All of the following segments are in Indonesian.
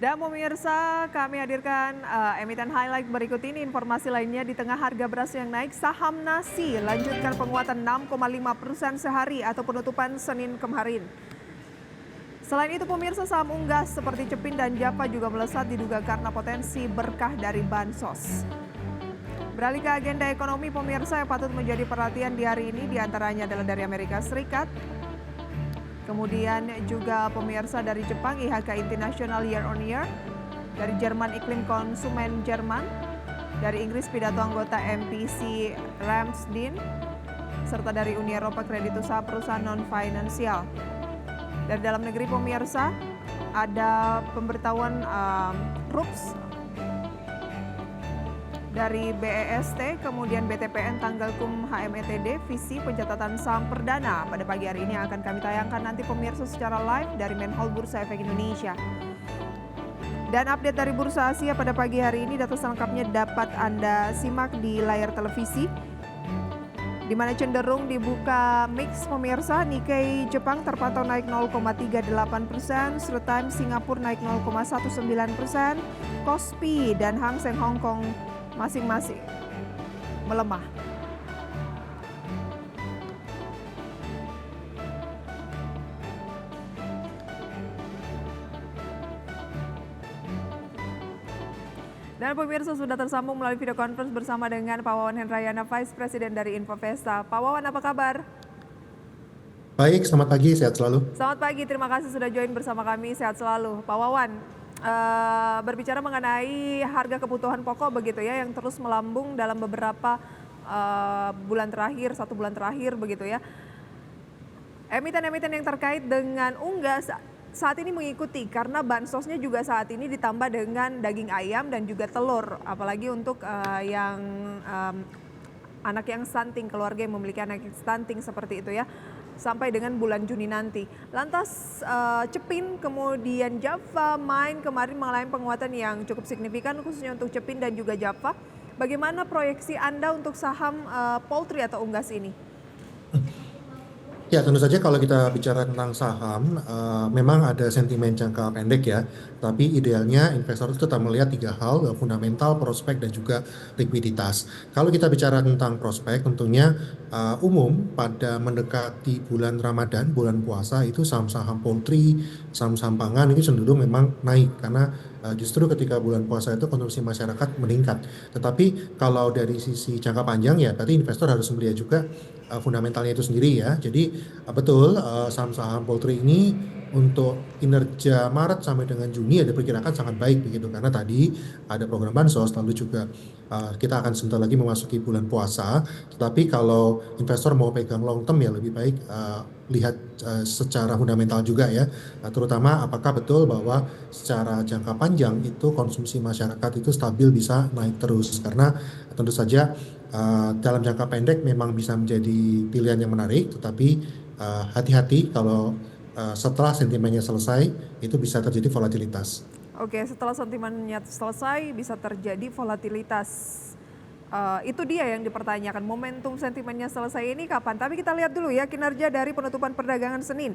Dan pemirsa, kami hadirkan emiten highlight berikut ini. Informasi lainnya, di tengah harga beras yang naik, saham Nasi lanjutkan penguatan 6,5% sehari atau penutupan Senin kemarin. Selain itu pemirsa, saham unggas seperti Cepin dan Java juga melesat diduga karena potensi berkah dari bansos. Beralih ke agenda ekonomi pemirsa yang patut menjadi perhatian di hari ini diantaranya adalah dari Amerika Serikat. Kemudian juga pemirsa dari Jepang IHK International Year on Year, dari Jerman Iklim Konsumen Jerman, dari Inggris pidato anggota MPC Ramsden, serta dari Uni Eropa kredit usaha perusahaan non-finansial. Dari dalam negeri pemirsa ada pemberitahuan RUPS dari BEST, kemudian BTPN tanggal kum HMETD, visi pencatatan saham perdana pada pagi hari ini akan kami tayangkan nanti pemirsa secara live dari Menhol Bursa Efek Indonesia. Dan update dari Bursa Asia pada pagi hari ini, data selengkapnya dapat Anda simak di layar televisi, di mana cenderung dibuka mix pemirsa. Nikkei Jepang terpantau naik 0,38%, Straits Times Singapura naik 0,19%, Kospi dan Hang Seng Hong Kong masing-masing melemah. Dan pemirsa sudah tersambung melalui video conference bersama dengan Pak Wawan Hendrayana, Vice President dari Infovesta. Pak Wawan, apa kabar? Baik, selamat pagi, sehat selalu. Selamat pagi, terima kasih sudah join bersama kami, sehat selalu. Pak Wawan, berbicara mengenai harga kebutuhan pokok begitu ya, yang terus melambung dalam beberapa bulan terakhir, 1 bulan terakhir begitu ya. Emiten-emiten yang terkait dengan unggas saat ini mengikuti karena bansosnya juga saat ini ditambah dengan daging ayam dan juga telur, apalagi untuk yang anak yang stunting, keluarga yang memiliki anak yang stunting seperti itu ya, sampai dengan bulan Juni nanti. Lantas Cepin kemudian Java Main kemarin mengalami penguatan yang cukup signifikan khususnya untuk Cepin dan juga Java. Bagaimana proyeksi Anda untuk saham poultry atau unggas ini? Ya, tentu saja kalau kita bicara tentang saham, memang ada sentimen jangka pendek ya. Tapi idealnya investor itu tetap melihat 3 hal, fundamental, prospek, dan juga likuiditas. Kalau kita bicara tentang prospek, tentunya umum pada mendekati bulan Ramadan, bulan puasa, itu saham-saham poultry, saham-saham pangan ini cenderung memang naik. Karena justru ketika bulan puasa itu konsumsi masyarakat meningkat. Tetapi kalau dari sisi jangka panjang ya, berarti investor harus melihat juga fundamentalnya itu sendiri ya. Jadi betul saham-saham poultry ini untuk kinerja Maret sampai dengan Juni diperkirakan sangat baik begitu, karena tadi ada program bansos, lalu juga kita akan sebentar lagi memasuki bulan puasa. Tetapi kalau investor mau pegang long term ya lebih baik lihat secara fundamental juga ya, terutama apakah betul bahwa secara jangka panjang itu konsumsi masyarakat itu stabil bisa naik terus. Karena tentu saja dalam jangka pendek memang bisa menjadi pilihan yang menarik, tetapi hati-hati kalau setelah sentimennya selesai itu bisa terjadi volatilitas. Oke, setelah sentimennya selesai bisa terjadi volatilitas. Itu dia yang dipertanyakan, momentum sentimennya selesai ini kapan? Tapi kita lihat dulu ya kinerja dari penutupan perdagangan Senin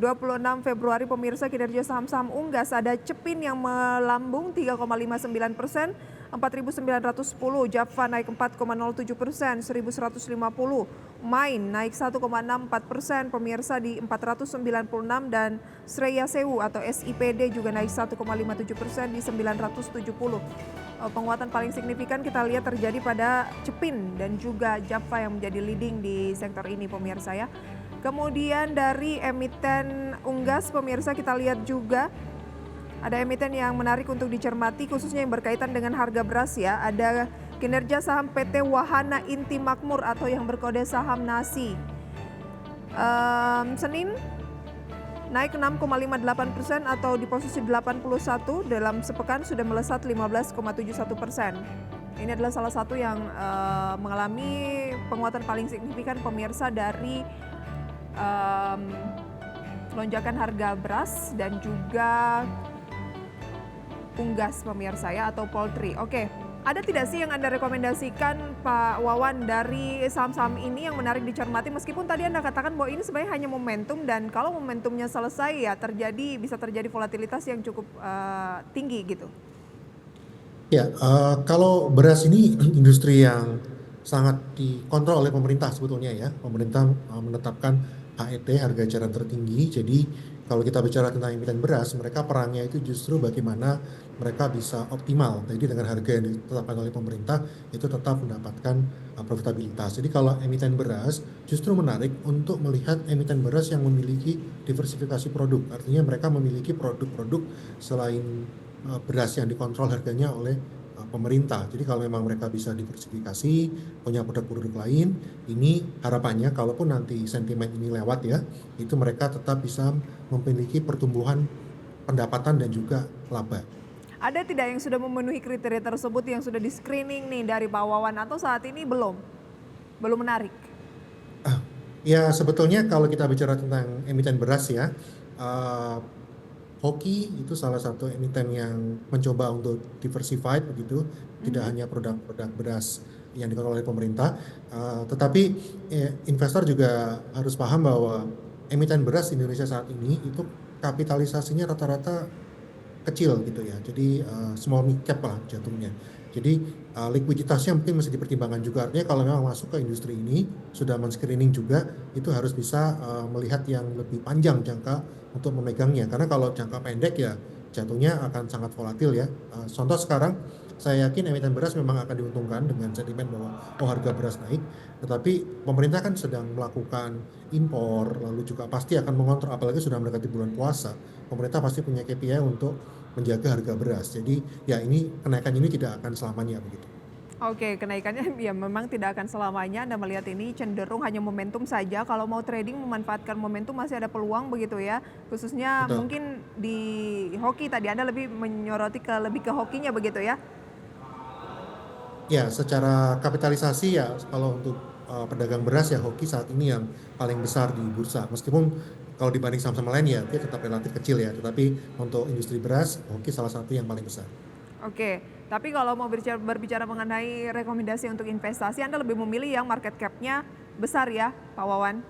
26 Februari pemirsa. Kinerja saham-saham unggas, ada Cepin yang melambung 3,59%, 4.910, Java naik 4,07%, 1.150, Main naik 1,64% pemirsa di 496, dan Sreya Sewu atau SIPD juga naik 1,57% di 970. Penguatan paling signifikan kita lihat terjadi pada Cepin dan juga Java yang menjadi leading di sektor ini pemirsa ya. Kemudian dari emiten unggas pemirsa kita lihat juga ada emiten yang menarik untuk dicermati khususnya yang berkaitan dengan harga beras ya. Ada kinerja saham PT Wahana Inti Makmur atau yang berkode saham Nasi. Senin naik 6,58% atau di posisi 81, dalam sepekan sudah melesat 15,71%. Ini adalah salah satu yang mengalami penguatan paling signifikan pemirsa dari lonjakan harga beras dan juga unggas pemirsa ya, atau poultry. Oke, Ada tidak sih yang Anda rekomendasikan Pak Wawan dari saham-saham ini yang menarik dicermati meskipun tadi Anda katakan bahwa ini sebenarnya hanya momentum dan kalau momentumnya selesai ya bisa terjadi volatilitas yang cukup tinggi gitu. Ya, kalau beras ini industri yang sangat dikontrol oleh pemerintah sebetulnya ya. Pemerintah menetapkan HET, harga eceran tertinggi. Jadi kalau kita bicara tentang emiten beras, mereka perangnya itu justru bagaimana mereka bisa optimal. Jadi dengan harga yang ditetapkan oleh pemerintah itu tetap mendapatkan profitabilitas. Jadi kalau emiten beras justru menarik untuk melihat emiten beras yang memiliki diversifikasi produk. Artinya mereka memiliki produk-produk selain beras yang dikontrol harganya oleh pemerintah. Jadi kalau memang mereka bisa diversifikasi, punya produk-produk lain, ini harapannya kalaupun nanti sentimen ini lewat ya, itu mereka tetap bisa memiliki pertumbuhan pendapatan dan juga laba. Ada tidak yang sudah memenuhi kriteria tersebut yang sudah di screening nih dari Pak Wawan atau saat ini belum? Belum menarik. Ya sebetulnya kalau kita bicara tentang emiten beras ya, uh, Hoki itu salah satu emiten yang mencoba untuk diversified begitu, tidak hanya produk-produk beras yang dikelola oleh pemerintah, tetapi investor juga harus paham bahwa emiten beras di Indonesia saat ini itu kapitalisasinya rata-rata kecil gitu ya. Jadi small mid cap lah jatuhnya. Jadi likuiditasnya mungkin masih dipertimbangkan juga. Artinya kalau memang masuk ke industri ini sudah men-screening juga itu harus bisa melihat yang lebih panjang jangka untuk memegangnya. Karena kalau jangka pendek ya jatuhnya akan sangat volatil ya. Contoh sekarang saya yakin emiten beras memang akan diuntungkan dengan sentimen bahwa harga beras naik, tetapi pemerintah kan sedang melakukan impor, lalu juga pasti akan mengontrol, apalagi sudah mendekati bulan puasa. Pemerintah pasti punya KPI untuk menjaga harga beras. Jadi ya ini kenaikan ini tidak akan selamanya begitu. Oke, kenaikannya ya memang tidak akan selamanya. Anda melihat ini cenderung hanya momentum saja. Kalau mau trading memanfaatkan momentum masih ada peluang begitu ya. Khususnya Betul. mungkin di hoki tadi Anda lebih menyoroti lebih ke hokinya begitu ya. Ya, secara kapitalisasi ya kalau untuk pedagang beras ya Hoki saat ini yang paling besar di bursa. Meskipun kalau dibanding saham-saham lain ya dia tetap relatif kecil ya, tetapi untuk industri beras Hoki salah satu yang paling besar. Oke, tapi kalau mau berbicara mengenai rekomendasi untuk investasi, Anda lebih memilih yang market cap-nya besar ya, Pak Wawan?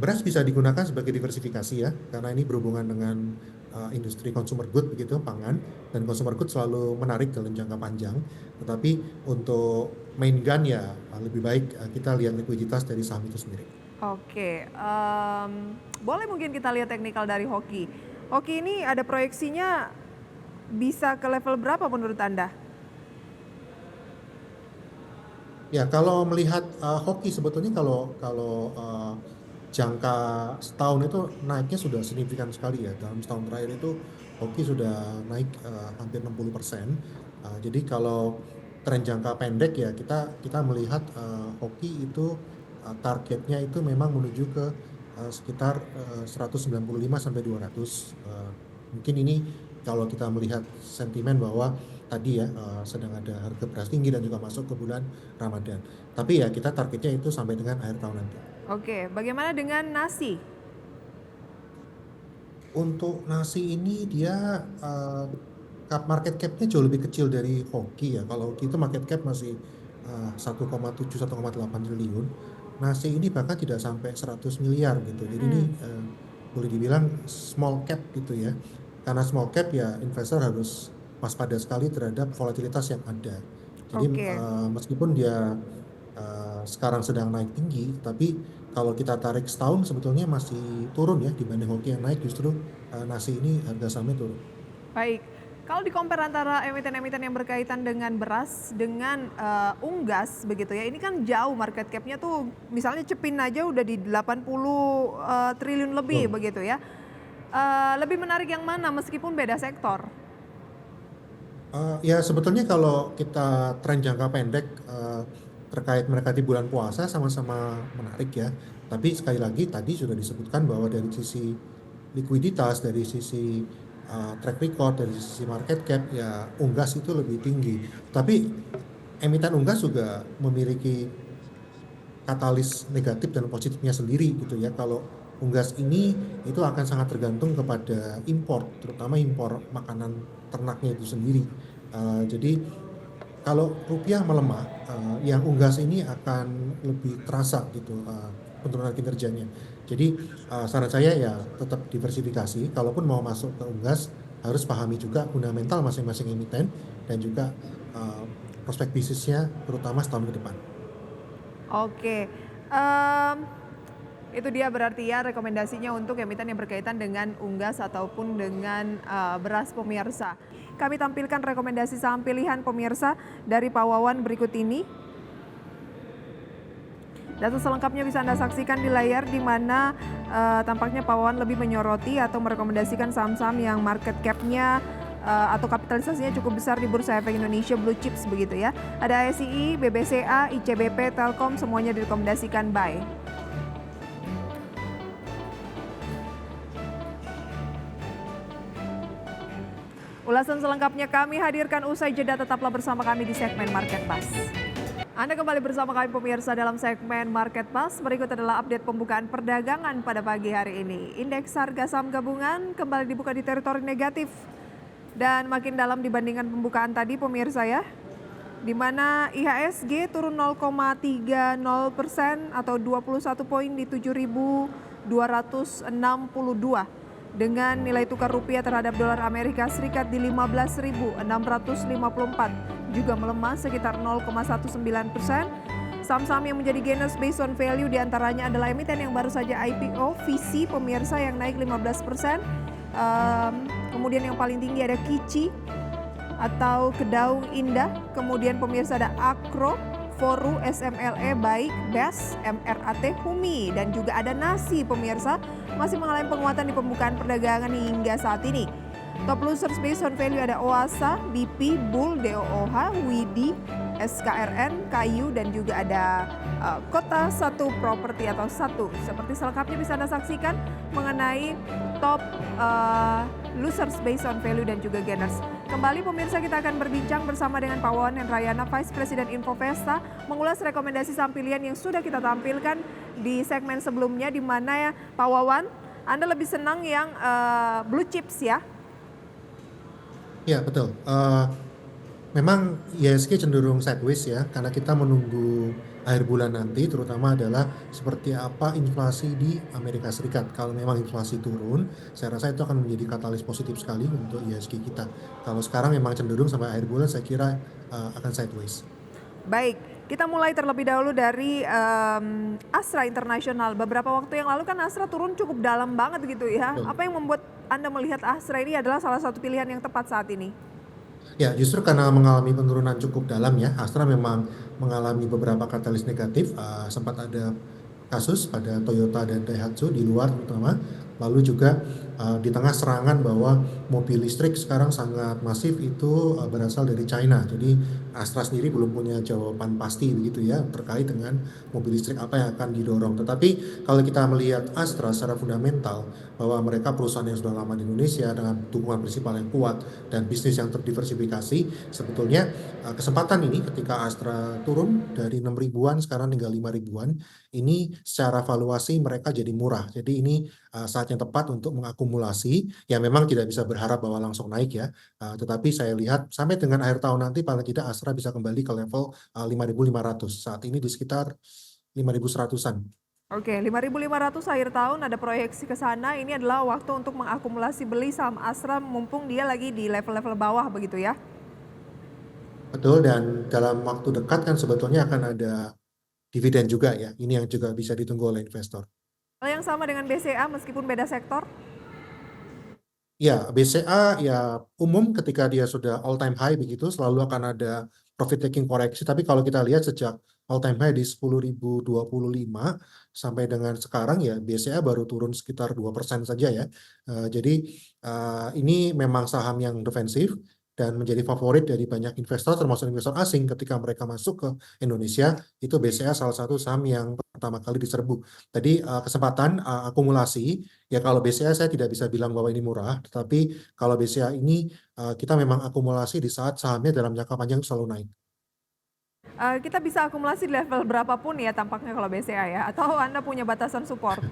Beras bisa digunakan sebagai diversifikasi ya, karena ini berhubungan dengan industri consumer good begitu, pangan, dan consumer good selalu menarik dalam jangka panjang. Tetapi untuk main gun ya lebih baik kita lihat likuiditas dari saham itu sendiri. Oke, boleh mungkin kita lihat teknikal dari hoki. Hoki ini ada proyeksinya bisa ke level berapa menurut Anda? Ya, kalau melihat hoki sebetulnya kalau jangka setahun itu naiknya sudah signifikan sekali ya. Dalam setahun terakhir itu hoki sudah naik hampir 60%. Jadi kalau tren jangka pendek ya kita melihat hoki itu targetnya itu memang menuju ke sekitar 195 sampai 200. Mungkin ini kalau kita melihat sentimen bahwa tadi ya sedang ada harga beras tinggi dan juga masuk ke bulan Ramadan. Tapi ya kita targetnya itu sampai dengan akhir tahun nanti. Oke, bagaimana dengan nasi? Untuk nasi ini dia market cap-nya jauh lebih kecil dari hoki ya. Kalau hoki itu market cap masih 1,7 1,8 triliun. Nasi ini bahkan tidak sampai 100 miliar gitu. Jadi ini boleh dibilang small cap gitu ya. Karena small cap ya investor harus waspada sekali terhadap volatilitas yang ada. Jadi Oke. meskipun dia sekarang sedang naik tinggi, tapi kalau kita tarik setahun sebetulnya masih turun ya dibanding hoki yang naik, justru nasi ini harga sahamnya turun. Baik, kalau di compare antara emiten-emiten yang berkaitan dengan beras dengan unggas begitu ya, ini kan jauh market cap-nya tuh misalnya Cepin aja udah di 80 triliun lebih Betul. begitu ya. Lebih menarik yang mana meskipun beda sektor? Ya sebetulnya kalau kita tren jangka pendek terkait mendekati bulan puasa sama-sama menarik ya. Tapi sekali lagi tadi sudah disebutkan bahwa dari sisi likuiditas, dari sisi track record, dari sisi market cap ya unggas itu lebih tinggi. Tapi emiten unggas juga memiliki katalis negatif dan positifnya sendiri gitu ya. Kalau unggas ini itu akan sangat tergantung kepada impor, terutama impor makanan ternaknya itu sendiri. Jadi kalau rupiah melemah, yang unggas ini akan lebih terasa gitu penurunan kinerjanya. Jadi saran saya ya tetap diversifikasi. Kalaupun mau masuk ke unggas, harus pahami juga fundamental masing-masing emiten dan juga uh, prospek bisnisnya, terutama setahun ke depan. Oke, em, itu dia berarti ya rekomendasinya untuk emiten yang berkaitan dengan unggas ataupun dengan beras pemirsa. Kami tampilkan rekomendasi saham pilihan pemirsa dari Pak Wawan berikut ini. Data selengkapnya bisa Anda saksikan di layar, di mana tampaknya Pak Wawan lebih menyoroti atau merekomendasikan saham-saham yang market cap-nya atau kapitalisasinya cukup besar di Bursa Efek Indonesia Blue Chips begitu ya. Ada ASI, BBCA, ICBP, Telkom, semuanya direkomendasikan buy. Ulasan selengkapnya kami hadirkan usai jeda, tetaplah bersama kami di segmen Market Pass. Anda kembali bersama kami pemirsa dalam segmen Market Pass. Berikut adalah update pembukaan perdagangan pada pagi hari ini. Indeks harga saham gabungan kembali dibuka di teritori negatif dan makin dalam dibandingkan pembukaan tadi pemirsa ya. Di mana IHSG turun 0,30% atau 21 poin di 7.262 dengan nilai tukar rupiah terhadap dolar Amerika Serikat di 15.654, juga melemah sekitar 0,19%. Saham-saham yang menjadi gainers based on value diantaranya adalah emiten yang baru saja IPO, VC pemirsa yang naik 15%. Kemudian yang paling tinggi ada Kici atau Kedaung Indah, kemudian pemirsa ada Akro, Foru, SMLE, Baik, BES, MRAT, Humi, dan juga ada Nasi pemirsa masih mengalami penguatan di pembukaan perdagangan hingga saat ini. Top losers based on value ada Oasa, BP, Bull, DOOH, Widi, SKRN, Kayu, dan juga ada Kota Satu Properti atau Satu. Seperti selengkapnya bisa Anda saksikan mengenai top losers based on value dan juga gainers. Kembali pemirsa, kita akan berbincang bersama dengan Pak Wawan Hendrayana, Vice President Infovesta, mengulas rekomendasi saham pilihan yang sudah kita tampilkan di segmen sebelumnya, di mana ya Pak Wawan, Anda lebih senang yang blue chips ya? Ya, betul. Memang IHSG cenderung sideways ya, karena kita menunggu akhir bulan nanti, terutama adalah seperti apa inflasi di Amerika Serikat. Kalau memang inflasi turun, saya rasa itu akan menjadi katalis positif sekali untuk IHSG kita. Kalau sekarang memang cenderung sampai akhir bulan, saya kira akan sideways. Baik, kita mulai terlebih dahulu dari Astra International. Beberapa waktu yang lalu kan Astra turun cukup dalam banget gitu ya. Betul. Apa yang membuat Anda melihat Astra ini adalah salah satu pilihan yang tepat saat ini? Ya, justru karena mengalami penurunan cukup dalam ya, Astra memang mengalami beberapa katalis negatif. Sempat ada kasus pada Toyota dan Daihatsu di luar terutama. Lalu juga di tengah serangan bahwa mobil listrik sekarang sangat masif itu berasal dari China. Jadi Astra sendiri belum punya jawaban pasti begitu ya terkait dengan mobil listrik apa yang akan didorong. Tetapi kalau kita melihat Astra secara fundamental bahwa mereka perusahaan yang sudah lama di Indonesia dengan dukungan prinsipal yang kuat dan bisnis yang terdiversifikasi, sebetulnya kesempatan ini ketika Astra turun dari 6 ribuan sekarang tinggal 5 ribuan, ini secara valuasi mereka jadi murah. Jadi ini saat yang tepat untuk mengakumulasi. Ya memang tidak bisa berharap bahwa langsung naik ya. Tetapi saya lihat sampai dengan akhir tahun nanti paling tidak Astra bisa kembali ke level 5.500. Saat ini di sekitar 5.100-an. Oke, 5.500 akhir tahun ada proyeksi ke sana. Ini adalah waktu untuk mengakumulasi beli saham Astra mumpung dia lagi di level-level bawah begitu ya. Betul, dan dalam waktu dekat kan sebetulnya akan ada dividen juga ya. Ini yang juga bisa ditunggu oleh investor. Hal yang sama dengan BCA meskipun beda sektor. Ya, BCA ya umum ketika dia sudah all time high begitu selalu akan ada profit taking koreksi. Tapi kalau kita lihat sejak all time high di 10.025 sampai dengan sekarang ya BCA baru turun sekitar 2% saja ya. Jadi ini memang saham yang defensif dan menjadi favorit dari banyak investor termasuk investor asing ketika mereka masuk ke Indonesia. Itu BCA salah satu saham yang pertama kali diserbu. Jadi kesempatan akumulasi. Ya kalau BCA saya tidak bisa bilang bahwa ini murah, tetapi kalau BCA ini kita memang akumulasi di saat sahamnya dalam jangka panjang selalu naik. Kita bisa akumulasi di level berapapun ya tampaknya kalau BCA ya, atau Anda punya batasan support?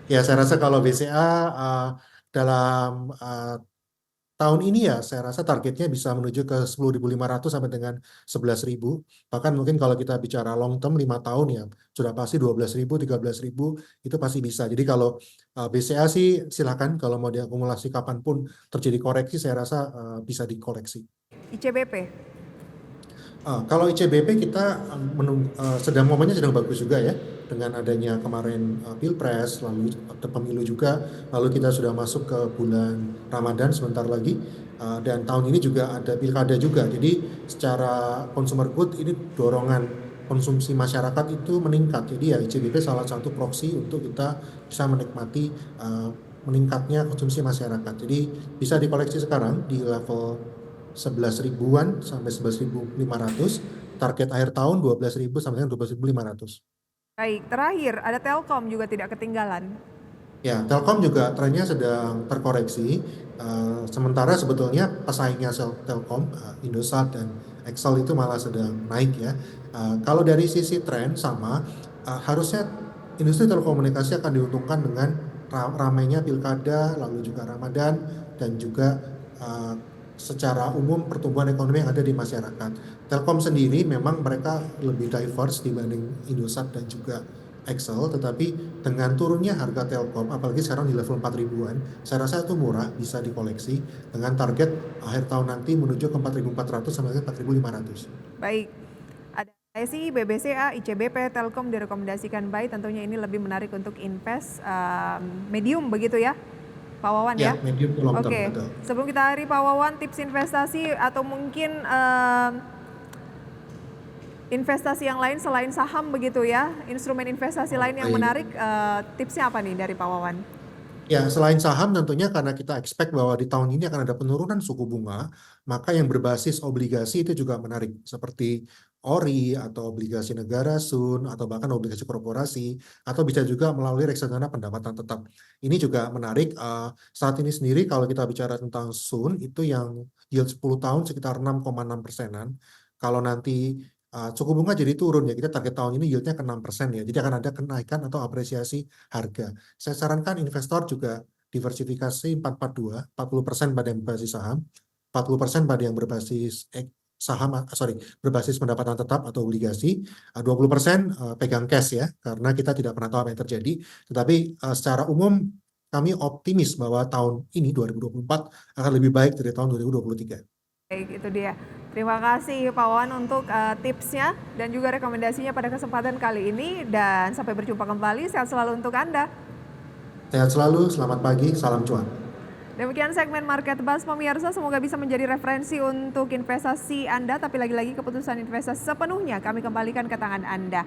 Ya saya rasa kalau BCA dalam Tahun ini ya saya rasa targetnya bisa menuju ke 10.500 sampai dengan 11.000. Bahkan mungkin kalau kita bicara long term 5 tahun ya sudah pasti 12.000, 13.000 itu pasti bisa. Jadi kalau BCA sih silakan kalau mau diakumulasi kapanpun terjadi koreksi saya rasa bisa dikoreksi. ICBP. Kalau ICBP kita sedang momennya sedang bagus juga ya dengan adanya kemarin Pilpres lalu pemilu juga lalu kita sudah masuk ke bulan Ramadan sebentar lagi dan tahun ini juga ada pilkada juga jadi secara consumer good ini dorongan konsumsi masyarakat itu meningkat jadi ya ICBP salah satu proksi untuk kita bisa menikmati meningkatnya konsumsi masyarakat jadi bisa dikoleksi sekarang di level 11.000-an sampai 11.500, target akhir tahun 12.000 sampai dengan 12.500. Baik, terakhir ada Telkom juga tidak ketinggalan. Ya, Telkom juga trennya sedang terkoreksi. Sementara sebetulnya pesaingnya Telkom, Indosat dan XL itu malah sedang naik ya. Kalau dari sisi tren sama, harusnya industri telekomunikasi akan diuntungkan dengan ramainya pilkada, lalu juga Ramadan dan juga secara umum pertumbuhan ekonomi yang ada di masyarakat. Telkom sendiri memang mereka lebih diverse dibanding Indosat dan juga Excel, tetapi dengan turunnya harga Telkom, apalagi sekarang di level 4.000-an, saya rasa itu murah, bisa dikoleksi dengan target akhir tahun nanti menuju ke 4.400 sampai 4.500. Baik, ada ASI, BBCA, ICBP, Telkom direkomendasikan buy. Tentunya ini lebih menarik untuk invest medium begitu ya, Pak Wawan ya? Medium to long term, Oke, betul. sebelum kita akhiri Pak Wawan, tips investasi atau mungkin investasi yang lain selain saham begitu ya, instrumen investasi lain yang Baik. menarik, tipsnya apa nih dari Pak Wawan? Ya, selain saham tentunya karena kita expect bahwa di tahun ini akan ada penurunan suku bunga, maka yang berbasis obligasi itu juga menarik, seperti ORI atau obligasi negara SUN atau bahkan obligasi korporasi atau bisa juga melalui reksadana pendapatan tetap. Ini juga menarik. Saat ini sendiri kalau kita bicara tentang SUN itu yang yield 10 tahun sekitar 6,6%-an. Kalau nanti suku bunga jadi turun ya, kita target tahun ini yieldnya ke 6% ya. Jadi akan ada kenaikan atau apresiasi harga. Saya sarankan investor juga diversifikasi 442, 40% pada yang berbasis saham, 40% pada yang berbasis berbasis pendapatan tetap atau obligasi, 20% pegang cash ya, karena kita tidak pernah tahu apa yang terjadi. Tetapi secara umum kami optimis bahwa tahun ini 2024 akan lebih baik dari tahun 2023. Baik, itu dia. Terima kasih Pak Wawan untuk tipsnya dan juga rekomendasinya pada kesempatan kali ini. Dan sampai berjumpa kembali, sehat selalu untuk Anda. Sehat selalu, selamat pagi, salam cuan. Demikian segmen Market Buzz pemirsa, semoga bisa menjadi referensi untuk investasi Anda. Tapi lagi-lagi keputusan investasi sepenuhnya kami kembalikan ke tangan Anda.